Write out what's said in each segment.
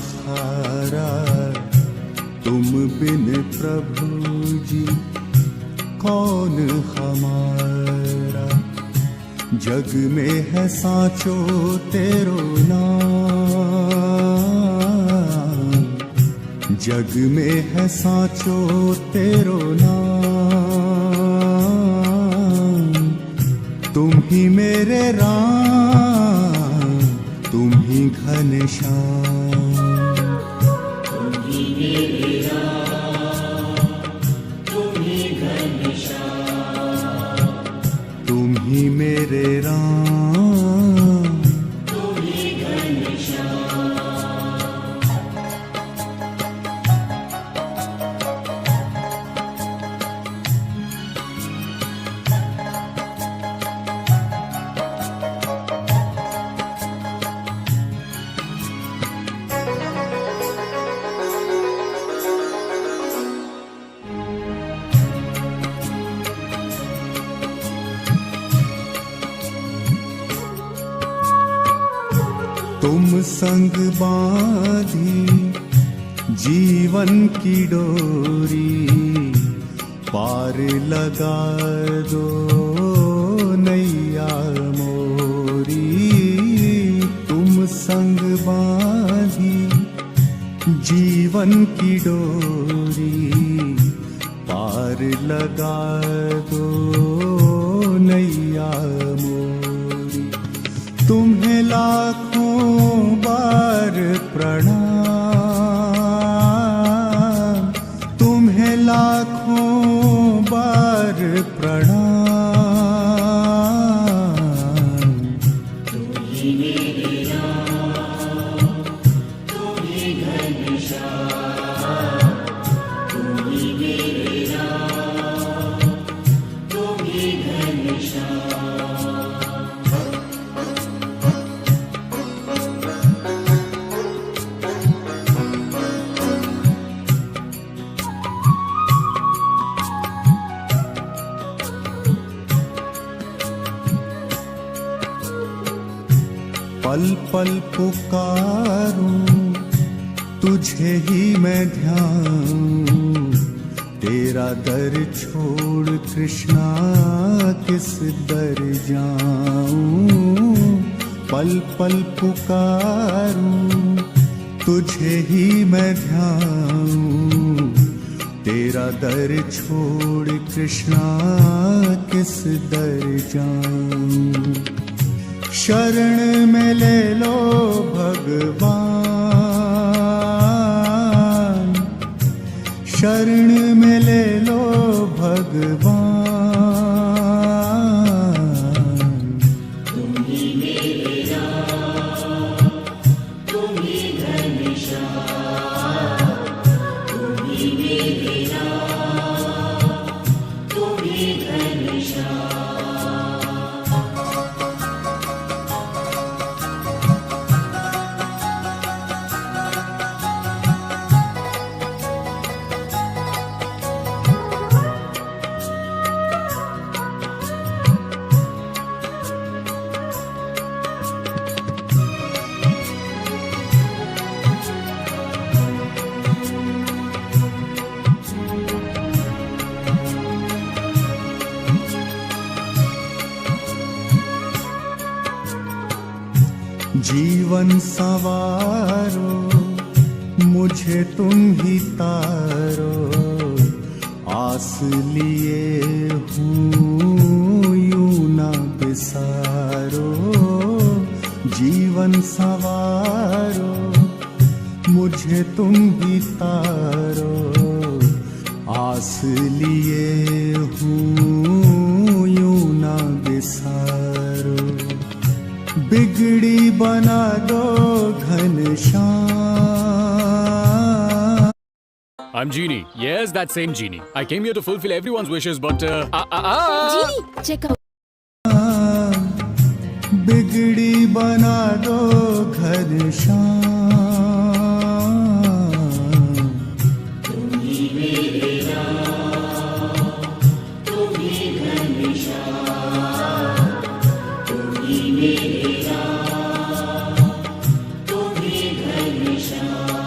सहारा, तुम बिन प्रभु जी कौन हमारा। जग में है साचो तेरो नाम, जग में है साचो तेरो नाम। तुम ही मेरे राम, तुम ही घनश्याम। तुम ही मेरे राम, तुम ही घनश्याम। तुम ही मेरे राम, तुम ही घनश्याम। तुम संग बांधी जीवन की डोरी, पार लगा दो नैया मोरी। तुम संग बांधी जीवन की डोरी, पार लगा दो नैया मोरी। तुम्हें लाखों बार प्रणाम, तुम्हें लाखों बार प्रणाम। तुम ही मेरे राम, तुम ही घनश्याम। तुम ही मेरे राम, तुम ही घनश्याम। पल पल पुकारूं तुझे ही मैं ध्याऊं, तेरा दर छोड़ कृष्णा किस दर जाऊं। पल पल पुकारूं तुझे ही मैं ध्याऊं, तेरा दर छोड़ कृष्णा किस दर जाऊं। शरण में ले लो भगवान, शरण में ले लो भगवान। तुम ही मेरे राम, तुम ही घनश्याम। तुम ही मेरे राम, तुम ही घनश्याम। जीवन संवारो मुझे तुम ही तारो, आस लिए हूँ यूं ना बिसारो। जीवन संवारो मुझे तुम ही तारो, आस लिए हूँ यूं ना बिसारो। बिगड़ी बना दो Ghanshyam. I'm Genie. Yes, that same Genie. I came here to fulfill everyone's wishes, but Genie, check out. बिगड़ी बना दो घनश्याम। तुम ही मेरे राम, तुम ही घनश्याम। तुम ही मेरे राम, तुम ही घनश्याम।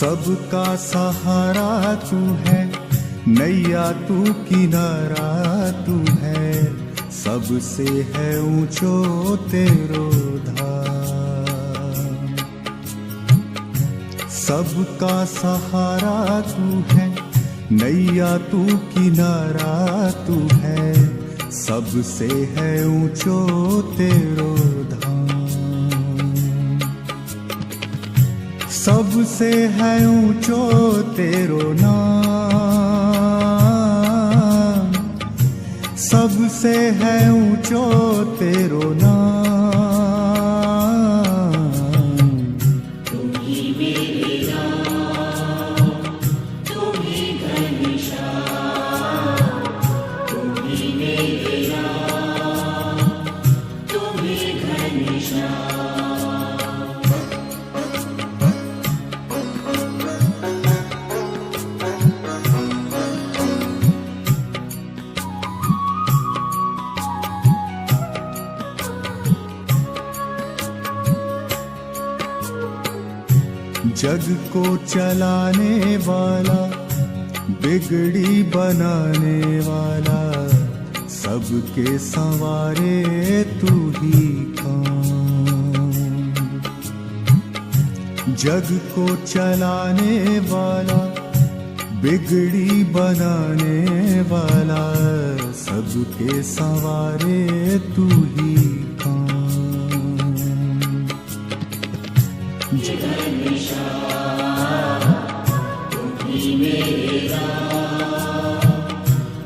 सबका सहारा तू है, नैया तू किनारा तू है, सबसे है ऊंचो तेरो धाम। सबका सहारा तू है, नैया तू किनारा तू है, सबसे है ऊंचो तेरो धाम। सबसे है ऊंचो तेरो नाम, सबसे है ऊंचो तेरो नाम। तुम ही मेरे राम, तुम ही घनश्याम, तुम ही मेरे राम, तुम ही घनश्याम। जग को चलाने वाला, बिगड़ी बनाने वाला, सबके संवारे तू ही कौन। जग को चलाने वाला, बिगड़ी बनाने वाला, सबके संवारे तू ही कौन। तुम ही मेरे राम,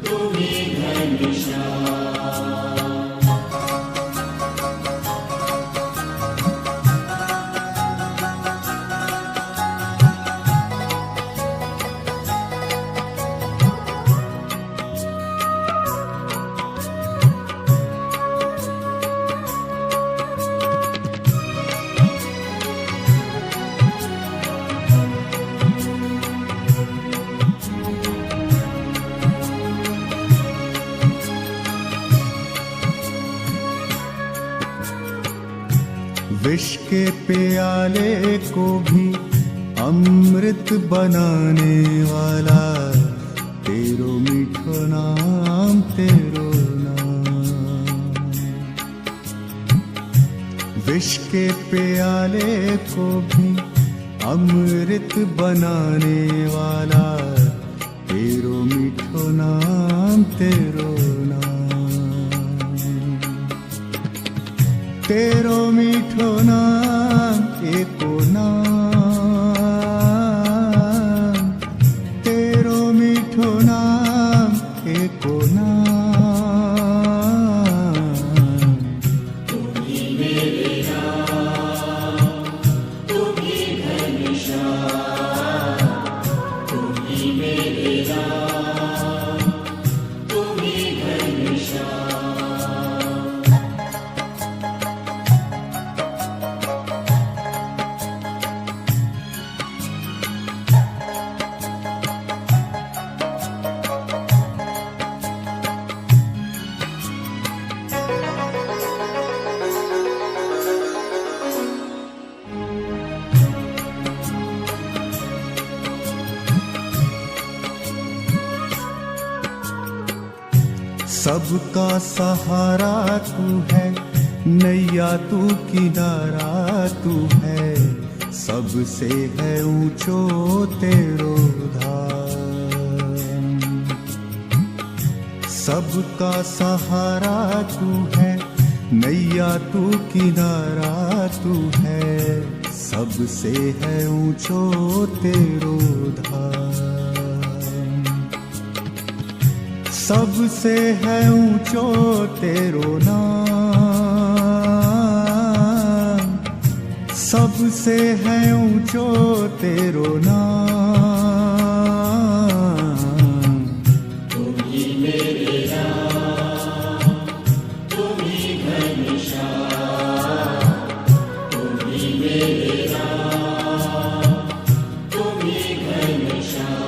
तुम ही घनश्याम। विष के प्याले को भी अमृत बनाने वाला, तेरो मीठो नाम, तेरो नाम। विष के प्याले को भी अमृत बनाने वाला, तेरो मीठो नाम, तेरो नाम। तेरो मीठो नाम, एको नाम, तेरो मीठो नाम, एको नाम। तुम ही मेरे राम, तुम ही घनश्याम, तुम ही मेरे राम, तुम ही घनश्याम। सबका सहारा तू है, नैया तू किनारा तू है, सबसे है ऊंचो तेरो धाम। सबका सहारा तू है, नैया तू किनारा तू है, सबसे है ऊंचो तेरो धाम। सबसे है ऊंचो तेरो नाम, सबसे है ऊंचो तेरो नाम। तुम ही मेरे राम, तुम ही घनश्याम, तुम ही मेरे राम, तुम ही घनश्याम।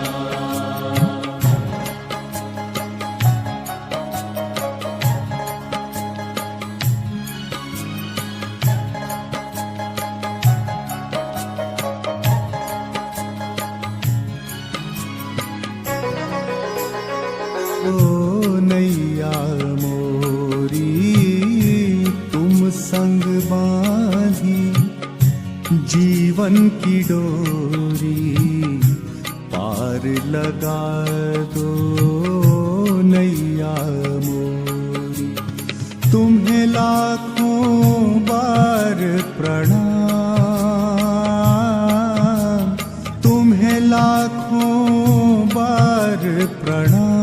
जीवन की डोरी पार लगा दो नैया मोरी। तुम्हें लाखों बार प्रणाम, तुम्हें लाखों बार प्रणाम।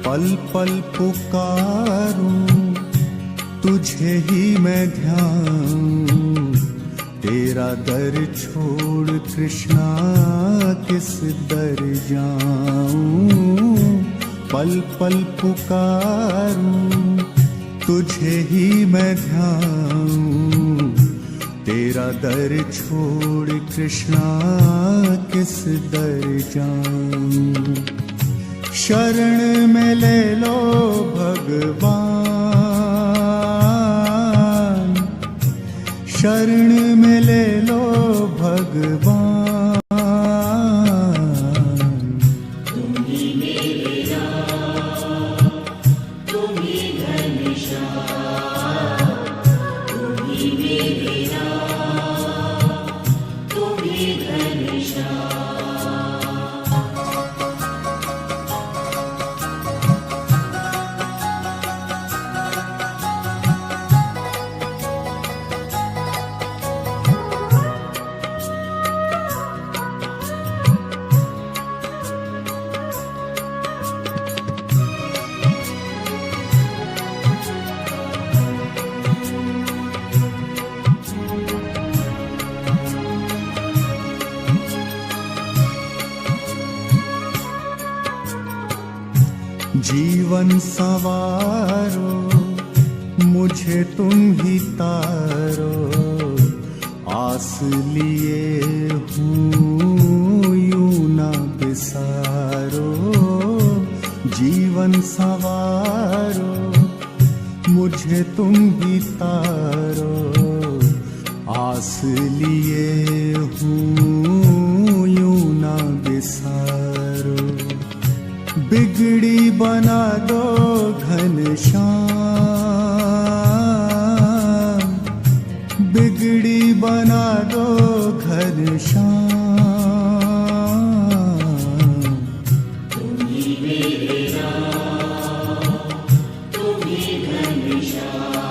पल पल पुकारूं तुझे ही मैं ध्याऊं, तेरा दर छोड़ कृष्णा किस दर जाऊं। पल पल पुकारूं तुझे ही मैं ध्याऊं, तेरा दर छोड़ कृष्णा किस दर जाऊं। शरण में ले लो भगवान, शरण में ले लो भगवान। तुम ही मेरे राम, तुम ही घनश्याम, तुम ही मेरे राम, तुम ही घनश्याम। जीवन संवारो मुझे तुम ही तारो, आस लिए हूँ यूं ना बिसारो। जीवन संवारो मुझे तुम ही तारो, आस लिए हूँ यूं ना बिसारो। बिगड़ी बना दो घनश्याम, बिगड़ी बना दो घनश्याम। तुम ही मेरे राम, तुम ही घनश्याम,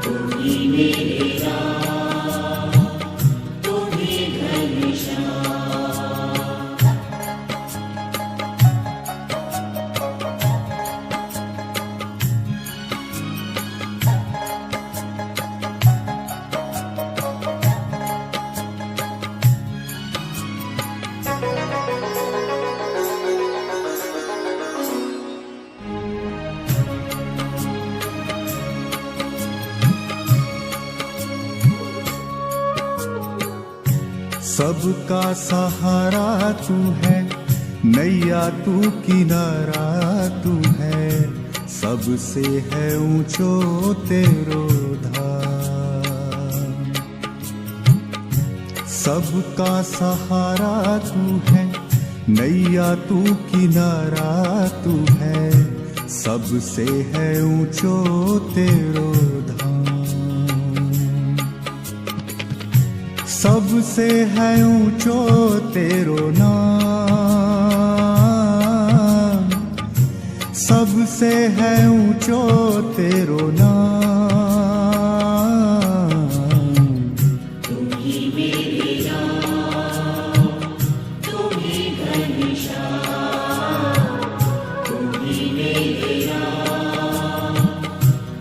तुम ही मेरे राम, तुम ही घनश्याम। सबका सहारा तू है, नैया तू किनारा तू है, सबसे है ऊंचो तेरो धाम। सबका सहारा तू है, नैया तू किनारा तू है, सबसे है ऊंचो तेरो धाम। सबसे है ऊंचो तेरो नाम, सबसे है ऊंचो तेरो नाम। तुम ही मेरे राम, तुम ही घनश्याम, तुम ही मेरे राम,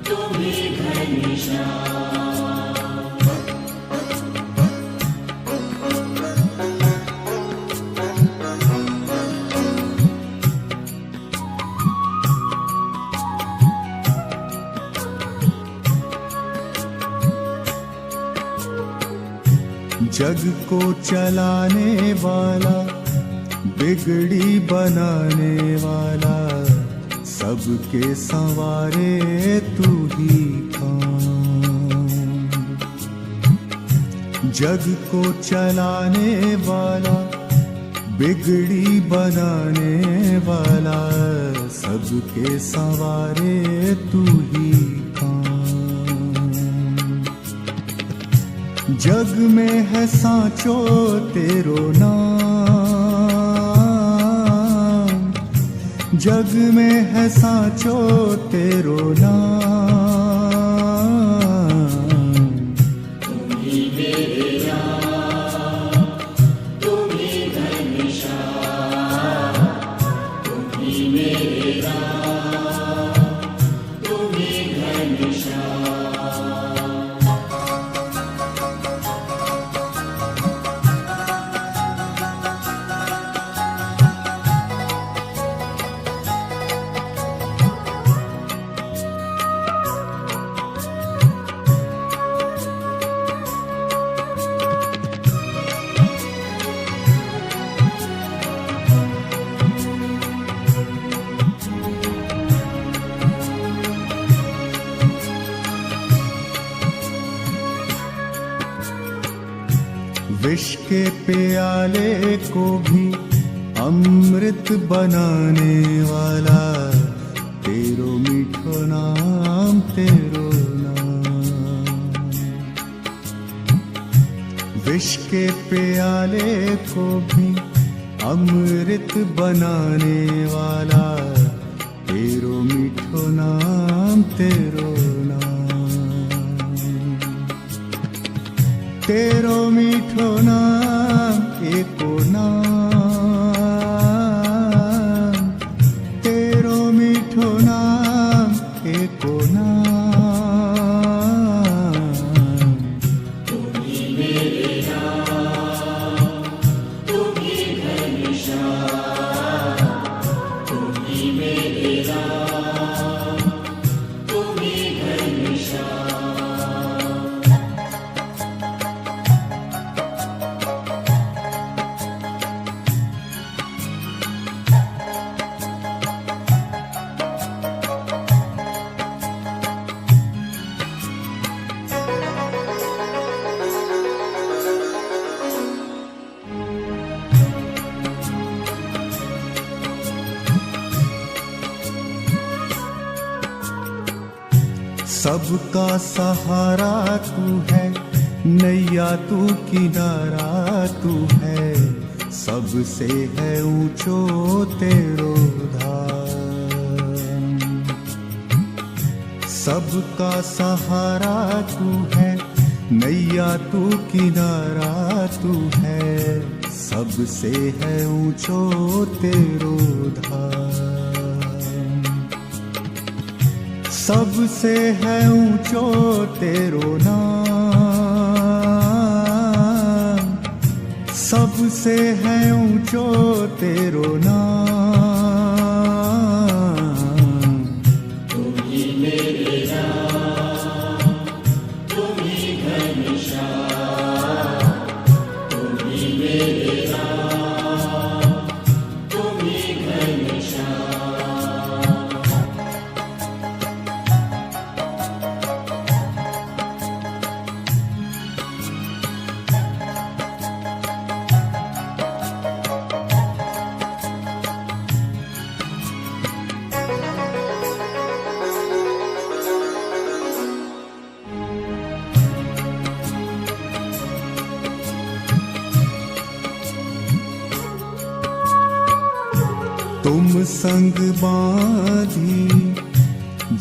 तुम ही घनश्याम। जग को चलाने वाला, बिगड़ी बनाने वाला, सबके संवारे तू ही कौन। जग को चलाने वाला, बिगड़ी बनाने वाला, सबके संवारे तू ही कौन। जग में है सांचो तेरो नाम, जग में है सांचो तेरो नाम। तुम ही मेरे राम, तुम ही घनश्याम, तुम ही मेरे राम, तुम ही घनश्याम। विष के प्याले को भी अमृत बनाने वाला, तेरो मीठो नाम, तेरो नाम। विष के प्याले को भी अमृत बनाने वाला, तेरो मीठो नाम, तेरो नाम। तेरो मीठो नाम, एको नाम, तेरो मीठो नाम, एको नाम। तुम ही मेरे राम, तुम ही घनश्याम, तुम ही मेरे राम, तुम ही घनश्याम। सबका सहारा तू है, नैया तू किनारा तू है, सबसे है ऊंचो तेरो धाम। सबका सहारा तू है, नैया तू किनारा तू है, सबसे है ऊंचो तेरो धाम। सबसे है ऊंचो तेरो नाम, सबसे है ऊंचो तेरो नाम। तुम ही मेरे राम, तुम ही घनश्याम, तुम ही मेरे राम, तुम ही घनश्याम। तुम संग बांधी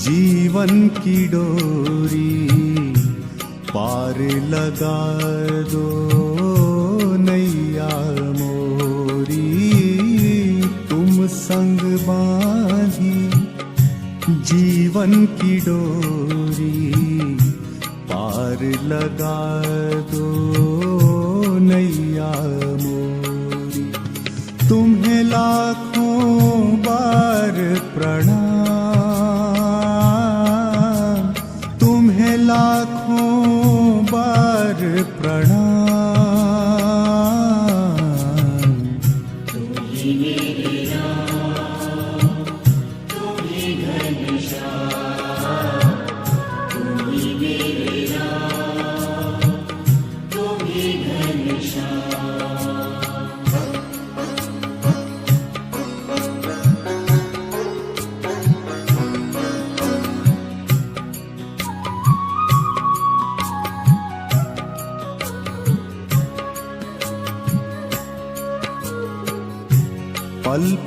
जीवन की डोरी, पार लगा दो नैया मोरी। तुम संग बांधी जीवन की डोरी, पार लगा दो नैया मोरी। तुम्हें लाखों बार प्रणाम, तुम्हें लाखों बार प्रणाम।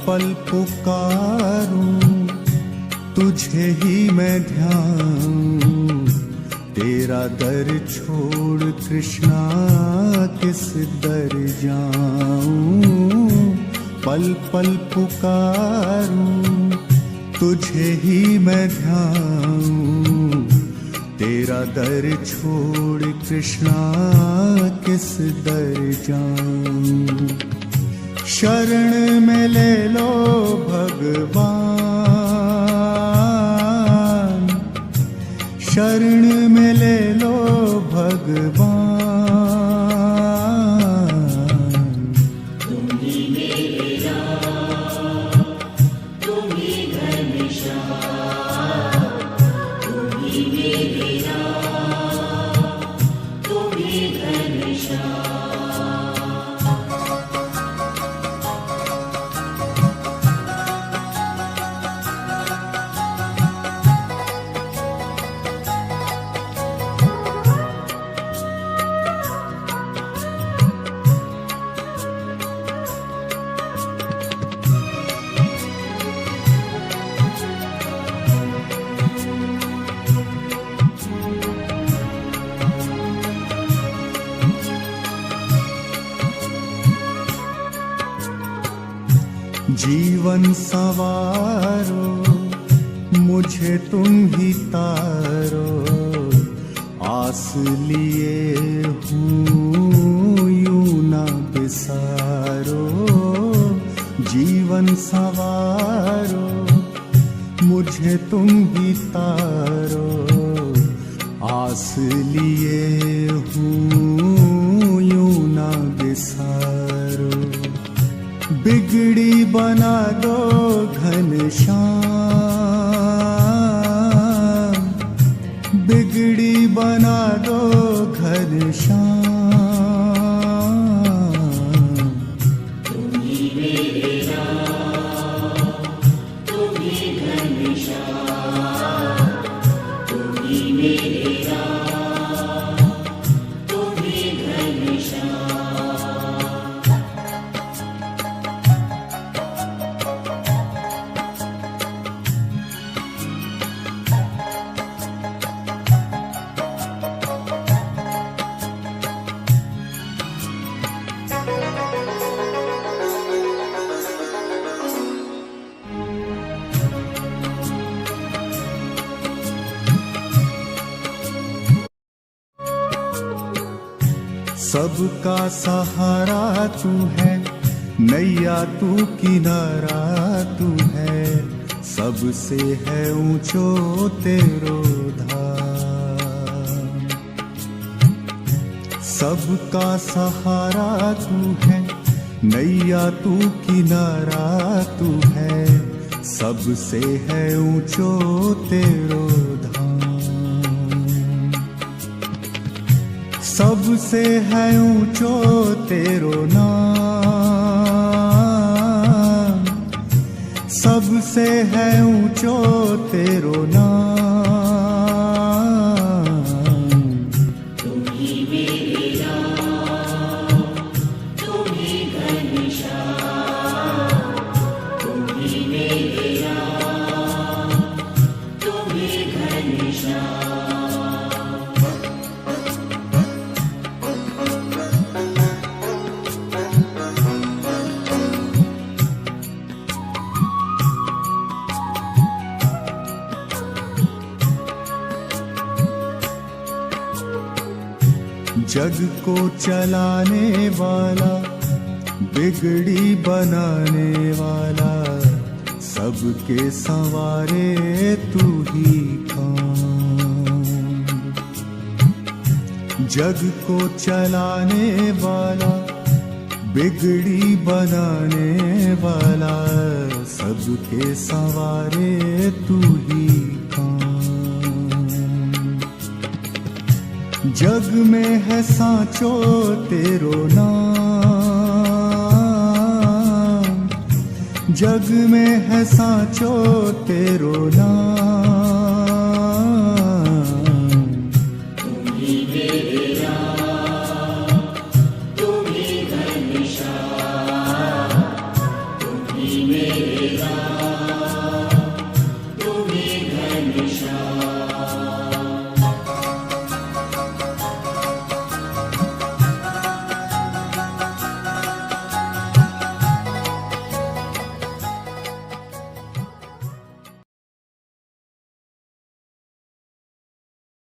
पल पुकारूं तुझे ही मैं ध्याऊं, तेरा दर छोड़ कृष्णा किस दर जाऊं। पल पल पुकारूं तुझे ही मैं ध्याऊं, तेरा दर छोड़ कृष्णा किस दर जाऊं। शरण में ले लो भगवान, शरण में ले लो भगवान। तुम ही मेरे राम, तुम ही घनश्याम, तुम ही मेरे राम, तुम ही घनश्याम। जीवन सवारो मुझे तुम ही तारो, आस लिए हूँ यूं ना बिसारो। जीवन सवारो मुझे तुम ही तारो, आस लिए हूँ यूं ना बिसारो। बिगड़ी बना दो घनश्याम, बिगड़ी बना दो घनश्याम। तुम ही मेरे राम, तुम ही घनश्याम, तुम ही मेरे राम, तुम ही घनश्याम। सबका सहारा तू है, नैया तू किनारा तू है, सबसे है ऊंचो तेरो धाम। सबका सहारा तू है, नैया तू किनारा तू है, सबसे है ऊंचो तेरो धाम। सबसे है ऊंचो तेरो नाम, सबसे है ऊंचो तेरो नाम। तुम ही मेरे राम, तुम ही घनश्याम, तुम ही मेरे राम, तुम ही घनश्याम। जग को चलाने वाला, बिगड़ी बनाने वाला, सबके संवारे तू ही कौन। जग को चलाने वाला, बिगड़ी बनाने वाला, सबके संवारे तू ही कौन। जग में है सांचो तेरो नाम, जग में है सांचो तेरो नाम।